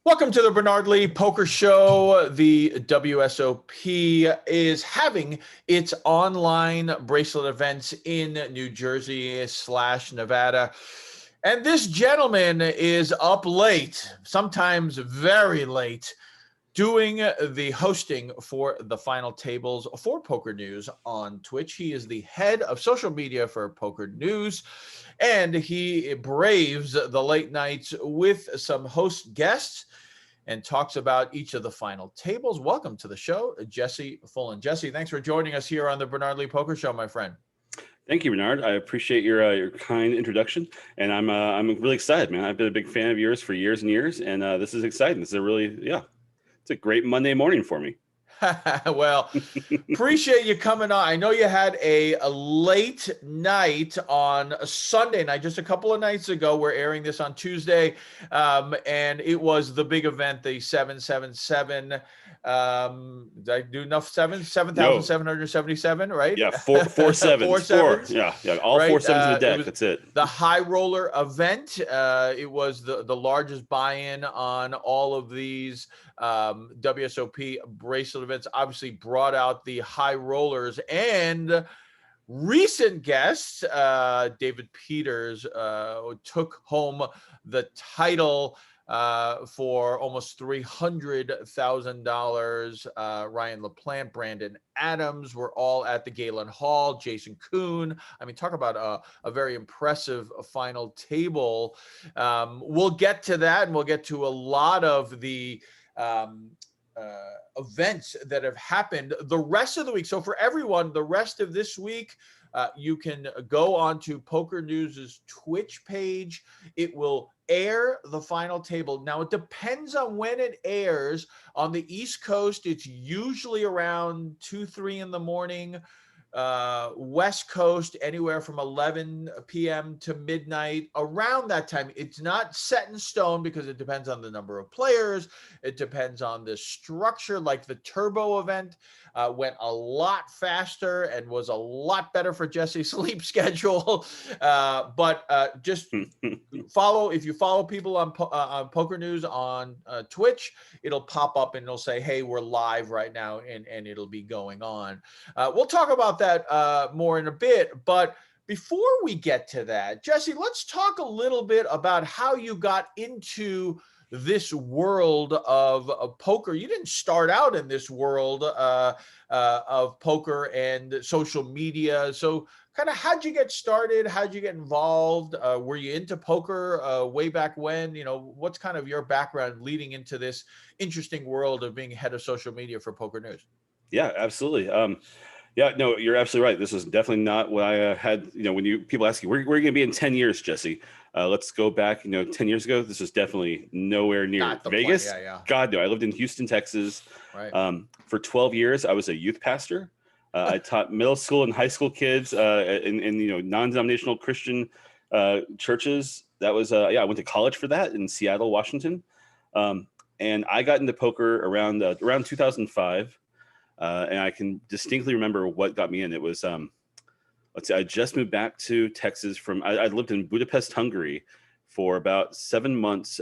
Welcome to the Bernard Lee Poker Show. The WSOP is having its online bracelet events in New Jersey / Nevada. And this gentleman is up late, sometimes very late, doing the hosting for the final tables for Poker News on Twitch. He is the head of social media for Poker News, and he braves the late nights with some host guests and talks about each of the final tables. Welcome to the show, Jesse Fullen. Jesse, thanks for joining us here on the Bernard Lee Poker Show, my friend. Thank you, Bernard. I appreciate your kind introduction, and I'm really excited, man. I've been a big fan of yours for years and years, and this is exciting. This is it's a great Monday morning for me. Well, appreciate you coming on. I know you had a late night on a Sunday night, just a couple of nights ago. We're airing this on Tuesday, and it was the big event, the 777. Did I do enough sevens? 7,777, right? Yeah, four sevens. Four sevens. Yeah, all right? 4 sevens in the deck. That's it. The high roller event. It was the largest buy-in on all of these WSOP bracelet events. Obviously brought out the high rollers, and recent guest David Peters took home the title for almost $300,000. Ryan LaPlante, Brandon Adams were all at the Galen Hall. Jason Kuhn. I mean, talk about a very impressive final table. We'll get to that, and we'll get to a lot of the events that have happened the rest of the week. So for everyone, the rest of this week, you can go on to Poker News's Twitch page. It will air the final table. Now, it depends on when it airs. On the East Coast, it's usually around 2-3 in the morning. West Coast, anywhere from 11 p.m. to midnight, around that time. It's not set in stone because it depends on the number of players. It depends on the structure. Like the Turbo event went a lot faster and was a lot better for Jesse's sleep schedule. But just follow, if you follow people on Poker News on Twitch, it'll pop up and it'll say, hey, we're live right now, and it'll be going on. We'll talk about that more in a bit, but before we get to that, Jesse, let's talk a little bit about how you got into this world of poker. You didn't start out in this world of poker and social media. So kind of how'd you get started? How'd you get involved? Were you into poker way back when? You know, what's kind of your background leading into this interesting world of being head of social media for Poker News? Yeah, absolutely. Yeah, no, you're absolutely right. This is definitely not what I had. You know, when people ask you, where are you going to be in 10 years, Jesse? Let's go back, 10 years ago. This was definitely nowhere near Vegas. Yeah. God, no. I lived in Houston, Texas. Right. For 12 years, I was a youth pastor. I taught middle school and high school kids in non-denominational Christian churches. That was, I went to college for that in Seattle, Washington. And I got into poker around 2005. And I can distinctly remember what got me in. It was, let's see, I just moved back to Texas I lived in Budapest, Hungary for about 7 months,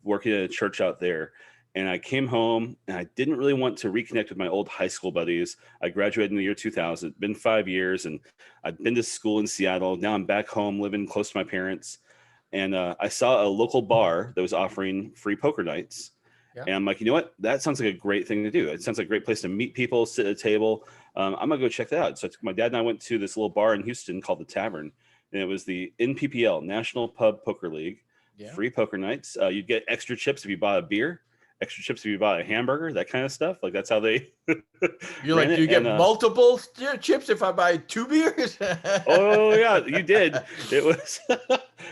working at a church out there. And I came home and I didn't really want to reconnect with my old high school buddies. I graduated in the year 2000. It's been 5 years, and I'd been to school in Seattle. Now I'm back home living close to my parents. And I saw a local bar that was offering free poker nights. Yeah. And I'm like, you know what? That sounds like a great thing to do. It sounds like a great place to meet people, sit at a table. I'm going to go check that out. So my dad and I went to this little bar in Houston called the Tavern. And it was the NPPL, National Pub Poker League. Yeah. Free poker nights. You'd get extra chips if you bought a beer, extra chips if you bought a hamburger, that kind of stuff. Like, that's how they You're like, do you get multiple chips if I buy 2 beers? Oh, yeah, you did. It was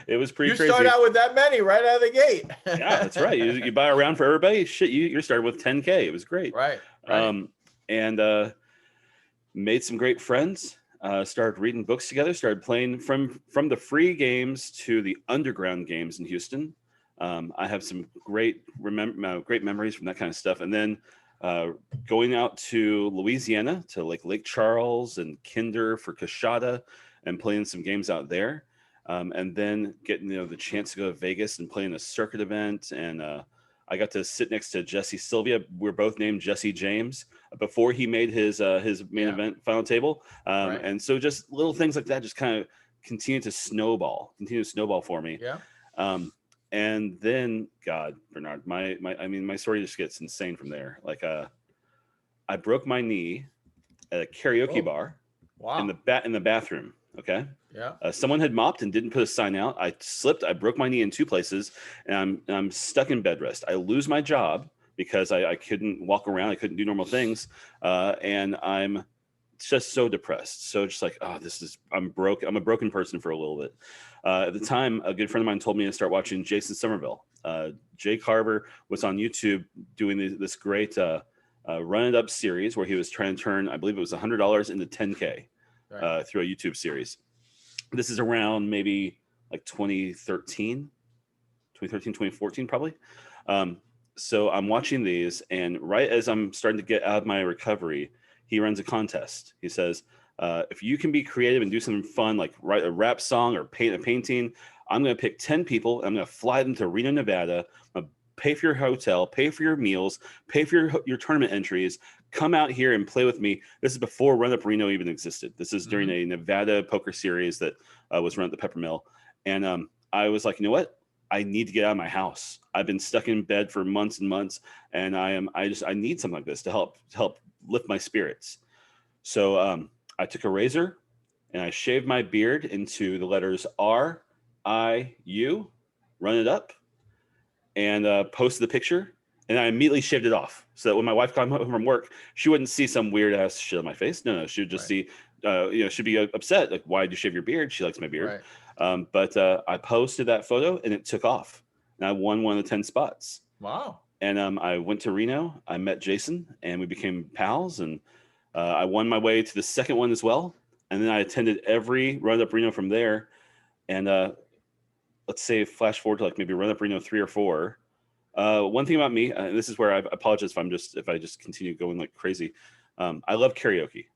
it was pretty crazy. You start out with that many right out of the gate. Yeah, that's right. You buy a round for everybody. Shit, you're starting with 10K. It was great. Right. And made some great friends. Started reading books together. Started playing from the free games to the underground games in Houston. I have some great memories from that kind of stuff. And then going out to Louisiana to Lake Charles and Kinder for Cashada and playing some games out there. And then getting the chance to go to Vegas and play in a circuit event. And I got to sit next to Jesse Sylvia. We're both named Jesse James before he made his main event final table. And so just little things like that just kind of continue to snowball for me. Yeah. And then, God, Bernard, my story just gets insane from there. Like, I broke my knee at a karaoke bar in the bathroom. Okay. Yeah. Someone had mopped and didn't put a sign out. I slipped. I broke my knee in 2 places, and I'm stuck in bed rest. I lose my job because I couldn't walk around. I couldn't do normal things, and I'm just so depressed. So just like, I'm broke. I'm a broken person for a little bit. At the time, a good friend of mine told me to start watching Jason Somerville. Jay Carver was on YouTube doing this great RunUp series where he was trying to turn, I believe it was $100 into $10K through a YouTube series. This is around maybe like 2013, 2014, probably. So I'm watching these, and right as I'm starting to get out of my recovery, he runs a contest. He says, if you can be creative and do something fun, like write a rap song or paint a painting, I'm going to pick 10 people. I'm going to fly them to Reno, Nevada. I'm going to pay for your hotel, pay for your meals, pay for your tournament entries. Come out here and play with me. This is before RunUp Reno even existed. This is during a Nevada poker series that was run at the Peppermill. And I was like, you know what? I need to get out of my house. I've been stuck in bed for months and months, and I need something like this to help lift my spirits. So I took a razor and I shaved my beard into the letters RIU, run it up, and posted the picture. And I immediately shaved it off so that when my wife got home from work, she wouldn't see some weird ass shit on my face. No, she would just see, she'd be upset. Like, why did you shave your beard? She likes my beard. But I posted that photo and it took off. And I won one of the 10 spots. Wow. And I went to Reno. I met Jason and we became pals. And I won my way to the second one as well. And then I attended every RunUp Reno from there. And let's say flash forward to like maybe RunUp Reno 3 or 4. One thing about me, and this is where I apologize if I just continue going like crazy. I love karaoke.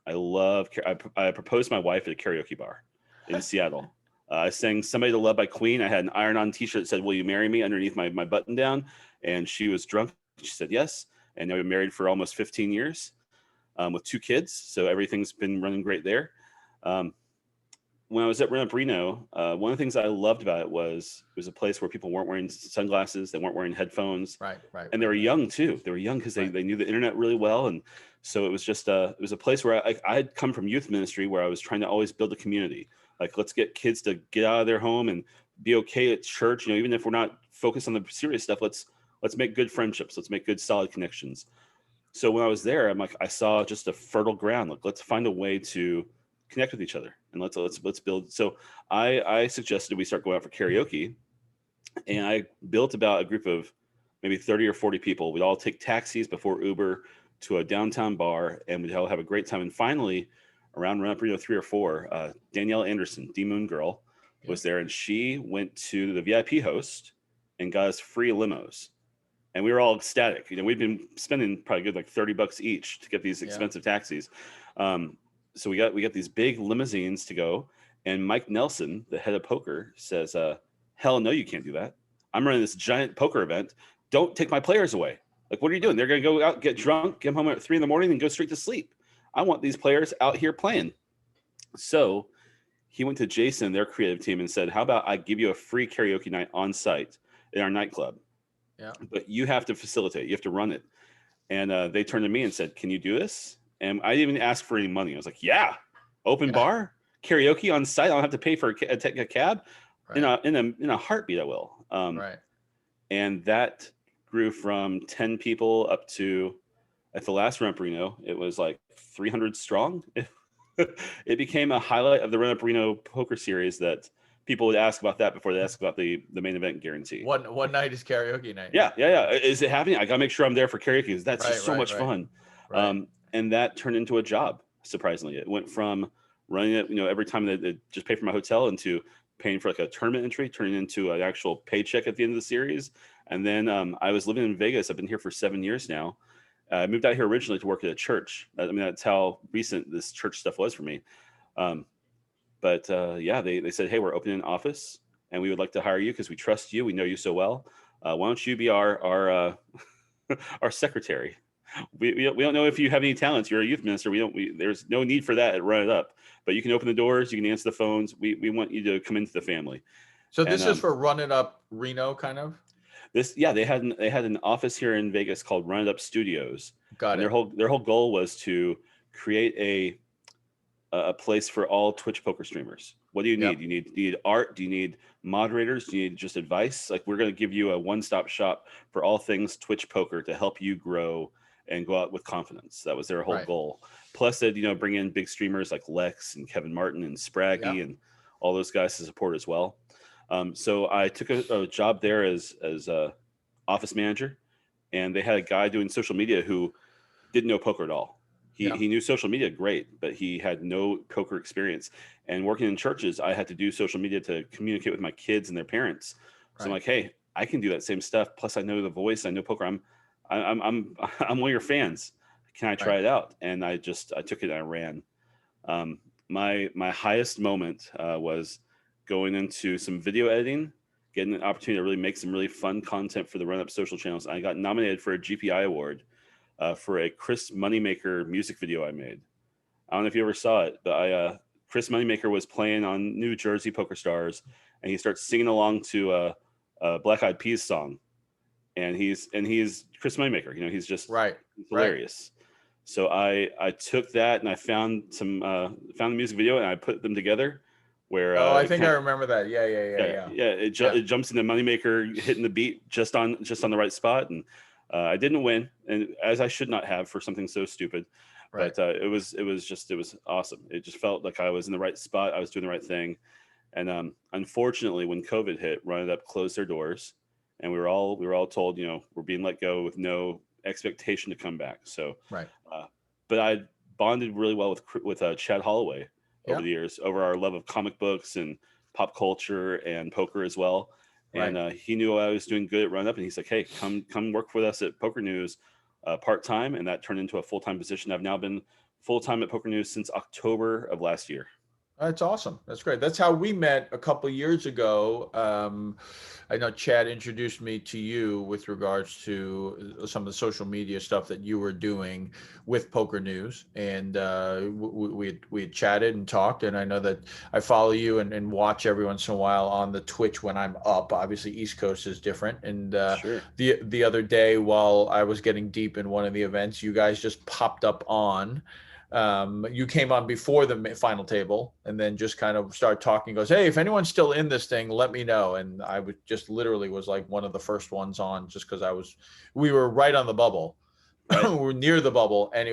I proposed to my wife at a karaoke bar in Seattle. I sang "Somebody to Love" by Queen. I had an iron-on T-shirt that said "Will you marry me?" underneath my button down, and she was drunk. She said yes, and now we've been married for almost 15 years with 2 kids. So everything's been running great there. When I was at RunUp Reno, one of the things I loved about it was a place where people weren't wearing sunglasses, they weren't wearing headphones, and they were young too. They were young because they knew the internet really well, and so it was just it was a place where I had come from youth ministry where I was trying to always build a community. Like, let's get kids to get out of their home and be okay at church. Even if we're not focused on the serious stuff, let's make good friendships. Let's make good, solid connections. So when I was there, I'm like, I saw just a fertile ground. Like, let's find a way to connect with each other and let's build. So I suggested we start going out for karaoke, and I built about a group of maybe 30 or 40 people. We'd all take taxis before Uber to a downtown bar, and we'd all have a great time. And finally, around RunUp Reno 3 or 4, Danielle Anderson, D-Moon Girl, was there, and she went to the VIP host and got us free limos. And we were all ecstatic. We'd been spending probably good like $30 each to get these expensive taxis. So we got these big limousines to go. And Mike Nelson, the head of poker, says, hell no, you can't do that. I'm running this giant poker event. Don't take my players away. Like, what are you doing? They're going to go out, get drunk, get home at 3 a.m, and go straight to sleep. I want these players out here playing. So he went to Jason, their creative team, and said, how about I give you a free karaoke night on site in our nightclub? Yeah. But you have to facilitate. You have to run it. And they turned to me and said, can you do this? And I didn't even ask for any money. I was like, yeah, open bar, karaoke on site. I don't have to pay for a cab. In a heartbeat, I will. And that grew from 10 people up to, at the last RunUp Reno, it was like 300 strong. It became a highlight of the RunUp Reno poker series that people would ask about that before they ask about the main event guarantee. One night is karaoke night. Yeah. Is it happening? I gotta make sure I'm there for karaoke. That's just so much fun. And that turned into a job. Surprisingly, it went from running it, every time they just pay for my hotel, into paying for like a tournament entry, turning into an actual paycheck at the end of the series. And then I was living in Vegas. I've been here for 7 years now. I moved out here originally to work at a church. I mean, that's how recent this church stuff was for me. But they said, hey, we're opening an office and we would like to hire you because we trust you. We know you so well. Why don't you be our our secretary? We don't know if you have any talents. You're a youth minister. There's no need for that at Run It Up, but you can open the doors, you can answer the phones. We want you to come into the family. So And this is for Run It Up Reno, kind of. they had an office here in Vegas called RunUp Studios, Got and it. their whole goal was to create a place for all Twitch poker streamers. What do you need? Yep. You need art? Do you need moderators? Do you need just advice? Like, we're going to give you a one-stop shop for all things Twitch poker to help you grow and go out with confidence. That was their whole Right. goal. Plus, they'd bring in big streamers like Lex and Kevin Martin and Spraggy Yep. and all those guys to support as well. So I took a job there as a office manager, and they had a guy doing social media who didn't know poker at all. He knew social media great, but he had no poker experience. And working in churches, I had to do social media to communicate with my kids and their parents. So I'm like, hey, I can do that same stuff. Plus, I know the voice. I know poker. I'm one of your fans. Can I try it out? And I took it and I ran. My highest moment was going into some video editing, getting an opportunity to really make some really fun content for the RunUp social channels. I got nominated for a GPI award for a Chris Moneymaker music video I made. I don't know if you ever saw it, but Chris Moneymaker was playing on New Jersey Poker Stars, and he starts singing along to a Black Eyed Peas song, and he's Chris Moneymaker. He's just hilarious. So I took that and I found the music video and I put them together. Where I think I remember that. Yeah. It jumps into Moneymaker hitting the beat just on the right spot, and I didn't win, and as I should not have for something so stupid. Right. But it was awesome. It just felt like I was in the right spot. I was doing the right thing, and unfortunately, when COVID hit, Run It Up closed their doors, and we were all told, we're being let go with no expectation to come back. So but I bonded really well with Chad Holloway over the years, over our love of comic books and pop culture and poker as well. And he knew I was doing good at Run Up, and he's like, hey, come work with us at PokerNews part-time. And that turned into a full-time position. I've now been full-time at PokerNews since October of last year. That's awesome. That's great. That's how we met a couple of years ago. I know Chad introduced me to you with regards to some of the social media stuff that you were doing with Poker News, and we had chatted and talked. And I know that I follow you and watch every once in a while on the Twitch when I'm up. Obviously, East Coast is different. And the other day, while I was getting deep in one of the events, you guys just popped up on. You came on before the final table and then just kind of started talking, goes, hey, if anyone's still in this thing, let me know. And I would just literally was like one of the first ones on, just because we were right on the bubble. We were near the bubble, and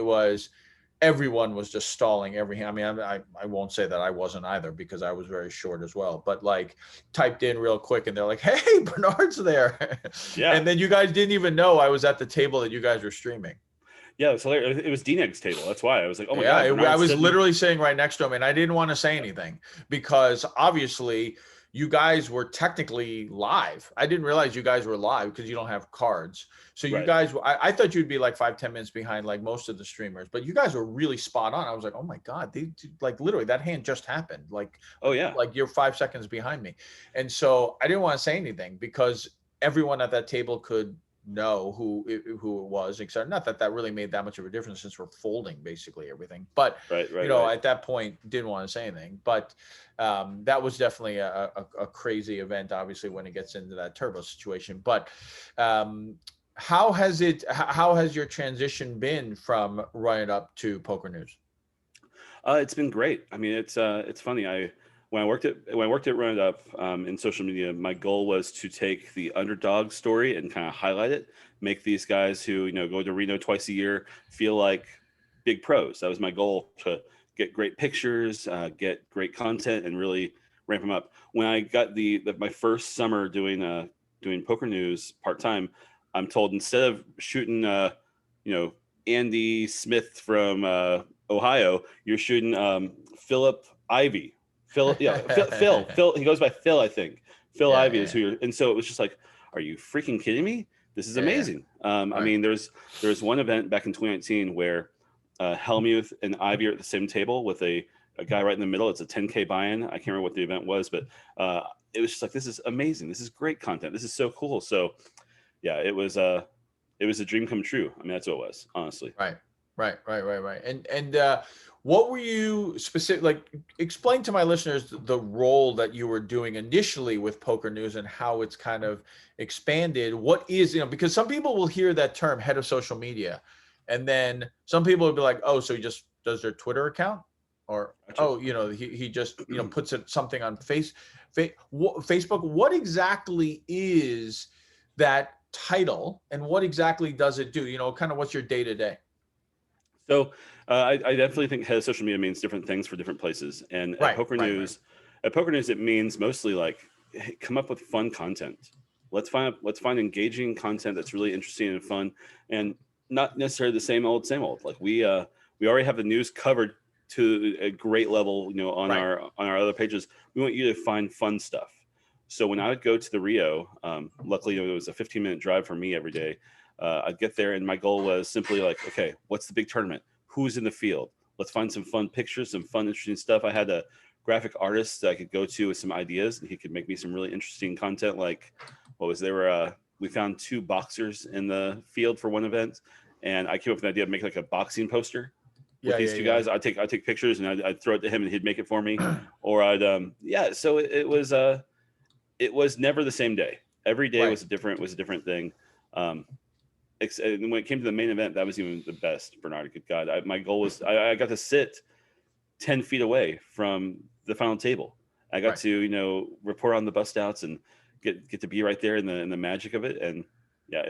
everyone was just stalling everything. I mean, I won't say that I wasn't either, because I was very short as well, but like typed in real quick and they're like, hey, Bernard's there. And then you guys didn't even know I was at the table that you guys were streaming. Yeah, it's hilarious. It was D-Neg's table. That's why I was like, oh my God. I was literally sitting right next to him, and I didn't want to say anything because obviously you guys were technically live. I didn't realize you guys were live because you don't have cards. So you guys, I thought you'd be like 5-10 minutes behind like most of the streamers, but you guys were really spot on. I was like, oh my God, like literally that hand just happened. Like, oh yeah, like you're 5 seconds behind me. And so I didn't want to say anything because everyone at that table could know who it was, except not that really made that much of a difference since we're folding basically everything. But at that point, didn't want to say anything. But that was definitely a crazy event, obviously, when it gets into that turbo situation. But how has your transition been from Run It Up to Poker News? It's been great. I mean, it's funny. When I worked at Run It Up in social media, my goal was to take the underdog story and kind of highlight it, make these guys who go to Reno twice a year feel like big pros. That was my goal, to get great pictures, get great content, and really ramp them up. When I got my first summer doing Poker News part time, I'm told instead of shooting Andy Smith from Ohio, you're shooting Philip Ivey. Phil, he goes by Phil, I think. Ivey is who you're, and so it was just like, are you freaking kidding me? This is amazing. I mean, there's one event back in 2019 where Helmuth and Ivey are at the same table with a guy right in the middle. It's a 10K buy-in. I can't remember what the event was, but it was just like, this is amazing. This is great content. This is so cool. So yeah, it was a dream come true. I mean, that's what it was, honestly. Right. And what were you specific, like, explain to my listeners the role that you were doing initially with Poker News and how it's kind of expanded. What is, because some people will hear that term, head of social media, and then some people will be like, oh, so he just does their Twitter account, or Gotcha. oh, he just puts it something on Facebook. What exactly is that title, and what exactly does it do? Kind of what's your day to day? So I definitely think head of social media means different things for different places. And at Poker News, it means mostly like, hey, come up with fun content. Let's find engaging content that's really interesting and fun, and not necessarily the same old. Like we already have the news covered to a great level, on our other pages. We want you to find fun stuff. So when I would go to the Rio, luckily it was a 15-minute drive for me every day. I'd get there, and my goal was simply like, okay, what's the big tournament? Who's in the field? Let's find some fun pictures, some fun, interesting stuff. I had a graphic artist that I could go to with some ideas, and he could make me some really interesting content. Like, we found 2 boxers in the field for one event, and I came up with an idea of making like a boxing poster with these 2 guys. I'd take pictures and I'd throw it to him, and he'd make it for me. Or so it was never the same day. Every day was a different thing. And when it came to the main event, that was even the best, Bernard. Good God. My goal was I got to sit 10 feet away from the final table. I got to, report on the bust outs and get to be right there in the magic of it. And yeah,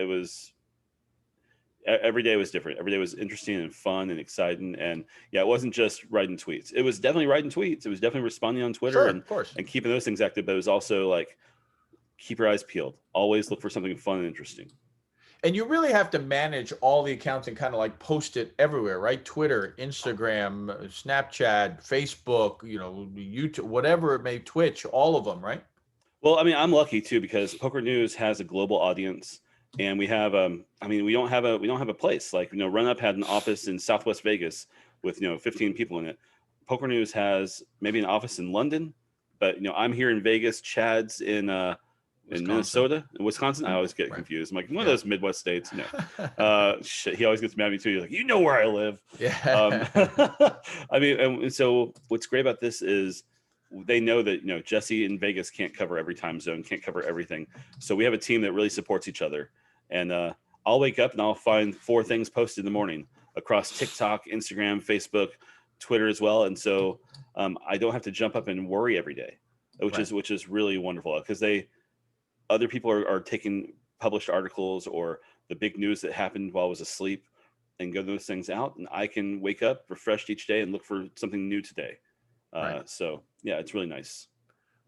every day was different. Every day was interesting and fun and exciting. And yeah, it wasn't just writing tweets. It was definitely writing tweets. It was definitely responding on Twitter and keeping those things active. But it was also like, keep your eyes peeled. Always look for something fun and interesting. And you really have to manage all the accounts and kind of like post it everywhere, right? Twitter, Instagram, Snapchat, Facebook, YouTube, whatever it may, Twitch, all of them, right? Well, I mean, I'm lucky too, because Poker News has a global audience, and we have we don't have a place. Like, RunUp had an office in Southwest Vegas with 15 people in it. Poker News has maybe an office in London, but I'm here in Vegas. Chad's in Minnesota and Wisconsin. I always get confused. I'm like, one of those Midwest states. Shit, he always gets mad at me too. He's like, where I live. Yeah. I mean, and so what's great about this is they know that Jesse in Vegas can't cover every time zone, can't cover everything. So we have a team that really supports each other. And I'll wake up and I'll find 4 things posted in the morning across TikTok, Instagram, Facebook, Twitter as well. And so I don't have to jump up and worry every day, which is really wonderful, because other people are taking published articles or the big news that happened while I was asleep and go those things out, and I can wake up refreshed each day and look for something new today. So yeah, it's really nice.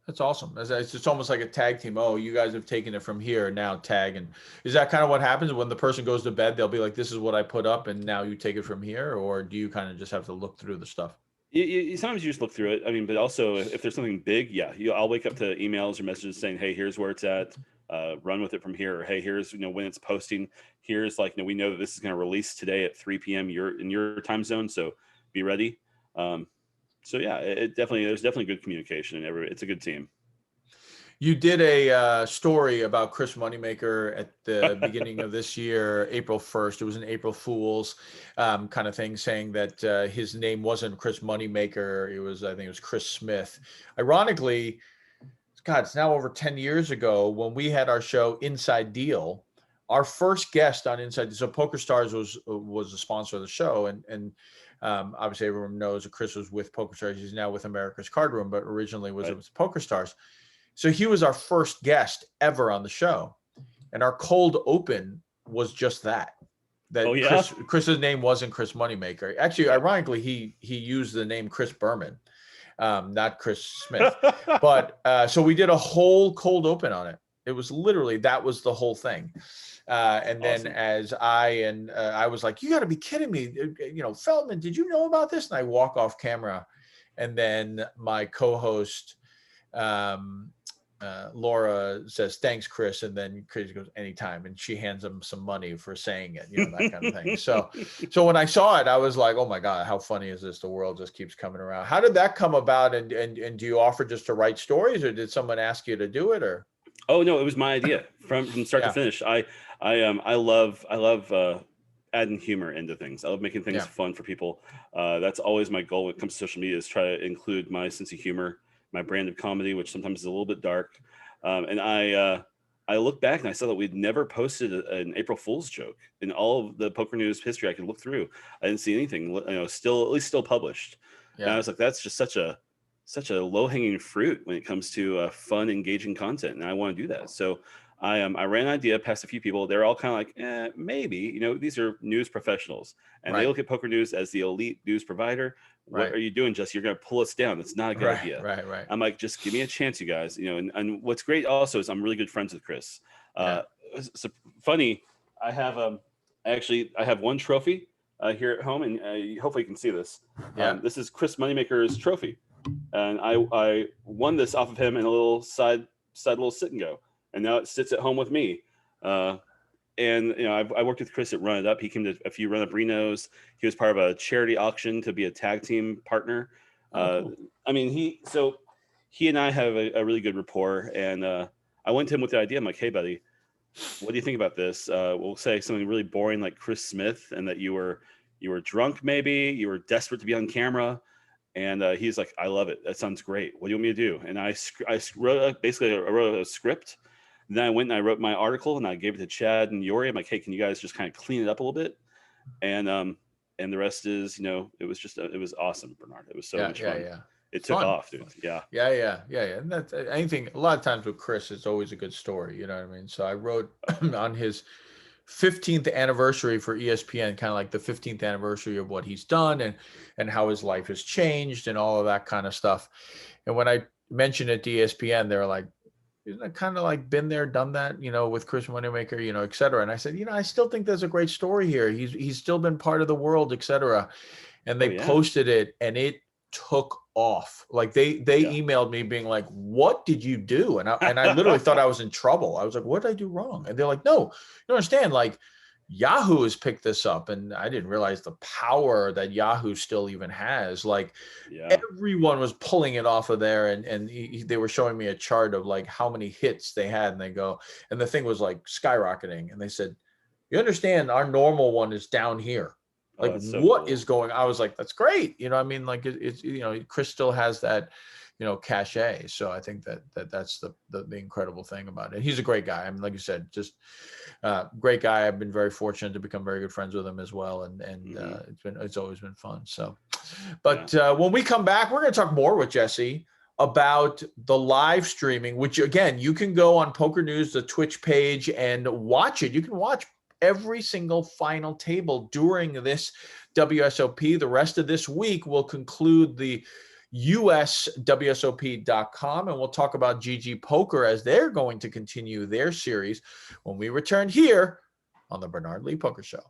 That's awesome. It's almost like a tag team. Oh, you guys have taken it from here, now tag. And is that kind of what happens when the person goes to bed? They'll be like, this is what I put up, and now you take it from here? Or do you kind of just have to look through the stuff? You sometimes you just look through it. I mean, but also if there's something big, I'll wake up to emails or messages saying, hey, here's where it's at. Run with it from here. Or, hey, here's when it's posting. Here's we know that this is going to release today at 3 p.m. in your time zone, so be ready. So yeah, there's definitely good communication, and it's a good team. You did a story about Chris Moneymaker at the beginning of this year, April 1st. It was an April Fool's kind of thing, saying that his name wasn't Chris Moneymaker. I think it was Chris Smith. Ironically, God, it's now over 10 years ago when we had our show Inside Deal. Our first guest on Inside Deal, so PokerStars was a sponsor of the show, and obviously everyone knows that Chris was with PokerStars. He's now with America's Card Room, but originally was with PokerStars. So he was our first guest ever on the show, and our cold open was just that. Chris's name wasn't Chris Moneymaker. Actually, ironically, he used the name Chris Berman, not Chris Smith. But so we did a whole cold open on it. It was literally, that was the whole thing. And then as I was like, you got to be kidding me. Feldman, did you know about this? And I walk off camera, and then my co-host, Laura says, thanks, Chris. And then Chris goes, anytime. And she hands him some money for saying it, that kind of thing. So when I saw it, I was like, oh my God, how funny is this? The world just keeps coming around. How did that come about? And do you offer just to write stories, or did someone ask you to do it, or? Oh no, it was my idea from start to finish. I love adding humor into things. I love making things fun for people. That's always my goal when it comes to social media, is try to include my sense of humor, my brand of comedy, which sometimes is a little bit dark. And I look back and I saw that we'd never posted an April Fool's joke in all of the Poker News history I could look through. I didn't see anything, still published. Yeah. And I was like, that's just such a low-hanging fruit when it comes to fun, engaging content, and I want to do that. So I ran an idea past a few people. They're all kind of like, maybe. These are news professionals, and they look at Poker News as the elite news provider. What are you doing, Jesse? You're going to pull us down. That's not a good idea. Right. I'm like, just give me a chance, you guys. And what's great also is I'm really good friends with Chris. So funny. I have I have one trophy here at home, and hopefully you can see this. This is Chris Moneymaker's trophy. And I won this off of him in a little side little sit and go, and now it sits at home with me. And I worked with Chris at RunUp. He came to a few RunUp Renos. He was part of a charity auction to be a tag team partner. Cool. I mean, he and I have a really good rapport. And I went to him with the idea. I'm like, hey, buddy, what do you think about this? We'll say something really boring like Chris Smith, and that you were drunk, maybe you were desperate to be on camera. And he's like, I love it. That sounds great. What do you want me to do? And I wrote a script. And then I went and I wrote my article, and I gave it to Chad and Yori. I'm like, hey, can you guys just kind of clean it up a little bit? And the rest is, it was awesome, Bernard. It was so much fun. Yeah. It took off, dude. Yeah. And that's anything. A lot of times with Chris, it's always a good story. You know what I mean? So I wrote on his 15th anniversary for ESPN, kind of like the 15th anniversary of what he's done and how his life has changed and all of that kind of stuff. And when I mentioned it to ESPN, they were like, isn't it kind of like been there, done that, with Chris Moneymaker, et cetera. And I said, I still think there's a great story here. He's still been part of the world, et cetera. And they posted it, and it took off. Like they emailed me being like, what did you do? And I literally thought I was in trouble. I was like, what did I do wrong? And they're like, no, you don't understand. Like Yahoo has picked this up, and I didn't realize the power that Yahoo still even has. Like everyone was pulling it off of there, and they were showing me a chart of like how many hits they had, and they go, and the thing was like skyrocketing, and they said, you understand our normal one is down here. Like what is going? I was like, that's great. I mean, like it's Chris still has that, cachet. So I think that's the incredible thing about it. He's a great guy. I mean, like you said, just great guy. I've been very fortunate to become very good friends with him as well. And it's always been fun. So, but when we come back, we're going to talk more with Jesse about the live streaming, which again, you can go on Poker News, the Twitch page, and watch it. You can watch every single final table during this WSOP. The rest of this week will conclude the USWSOP.com, and we'll talk about GG Poker as they're going to continue their series when we return here on the Bernard Lee Poker Show.